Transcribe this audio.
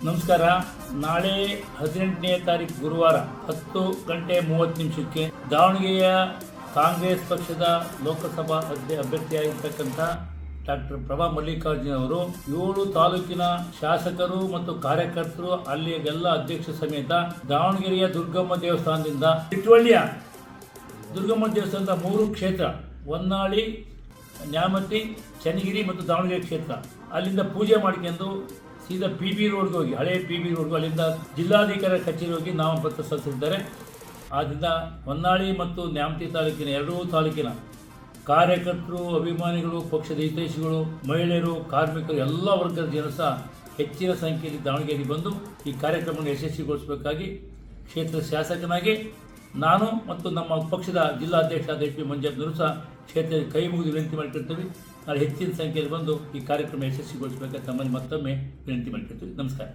ನಮಸ್ಕಾರ. ನಾಳೆ 18ನೇ ತಾರೀಕು ಗುರುವಾರ 10:30 ದಾವಣಗೆರೆಯ ಕಾಂಗ್ರೆಸ್ ಪಕ್ಷದ ಲೋಕಸಭಾ ಅಭ್ಯರ್ಥಿಯಾಗಿರ್ತಕ್ಕಂಥ ಡಾಕ್ಟರ್ ಪ್ರಭಾ ಮಲ್ಲಿಕಾರ್ಜುನ್ ಅವರು 7 ತಾಲೂಕಿನ ಶಾಸಕರು ಮತ್ತು ಕಾರ್ಯಕರ್ತರು, ಅಲ್ಲಿ ಎಲ್ಲ ಅಧ್ಯಕ್ಷ ಸಮೇತ ದಾವಣಗೆರೆಯ ದುರ್ಗಮ್ಮ ದೇವಸ್ಥಾನದಿಂದ ಇಟ್ವಳ್ಳಿಯ ದುರ್ಗಮ್ಮ ದೇವಸ್ಥಾನದ 3 ಕ್ಷೇತ್ರ, ಹೊನ್ನಾಳಿ, ನ್ಯಾಮತಿ, ಚನ್ನಗಿರಿ ಮತ್ತು ದಾವಣಗೆರೆ ಕ್ಷೇತ್ರ, ಅಲ್ಲಿಂದ ಪೂಜೆ ಮಾಡ್ಕೊಂಡು ಸೀದಾ PB ರೋಡ್ಗೆ ಹೋಗಿ, ಹಳೆ PB ರೋಡ್ಗೆ, ಅಲ್ಲಿಂದ ಜಿಲ್ಲಾಧಿಕಾರಿ ಕಚೇರಿ ಹೋಗಿ ನಾಮಪತ್ರ ಸಲ್ಲಿಸಿದ್ದಾರೆ. ಆದ್ದರಿಂದ ಹೊನ್ನಾಳಿ ಮತ್ತು ನ್ಯಾಮತಿ ತಾಲೂಕಿನ 2 ತಾಲೂಕಿನ ಕಾರ್ಯಕರ್ತರು, ಅಭಿಮಾನಿಗಳು, ಪಕ್ಷದ ಹಿತೈಷಿಗಳು, ಮಹಿಳೆಯರು, ಕಾರ್ಮಿಕರು, ಎಲ್ಲ ವರ್ಗದ ಜನರು ಸಹ ಹೆಚ್ಚಿನ ಸಂಖ್ಯೆಯಲ್ಲಿ ದಾವಣಗೆರೆಗೆ ಬಂದು ಈ ಕಾರ್ಯಕ್ರಮವನ್ನು ಯಶಸ್ವಿಗೊಳಿಸಬೇಕಾಗಿ ಕ್ಷೇತ್ರ ಶಾಸಕನಾಗಿ ನಾನು ಮತ್ತು ನಮ್ಮ ಪಕ್ಷದ ಜಿಲ್ಲಾಧ್ಯಕ್ಷ HP ಮಂಜಪ್ಪನವರು ಸಹ ಕ್ಷೇತ್ರದ ಕೈ ಮುಗಿದು ವಿನಂತಿ ಮಾಡಿಕೊಳ್ತೀವಿ. ನಾಳೆ ಹೆಚ್ಚಿನ ಸಂಖ್ಯೆಯಲ್ಲಿ ಬಂದು ಈ ಕಾರ್ಯಕ್ರಮ ಯಶಸ್ವಿಗೊಳಿಸಬೇಕಾಗಿ ತಮ್ಮಲ್ಲಿ ಮತ್ತೊಮ್ಮೆ ವಿನಂತಿ ಮಾಡಿಕೊಳ್ತೀವಿ. ನಮಸ್ಕಾರ.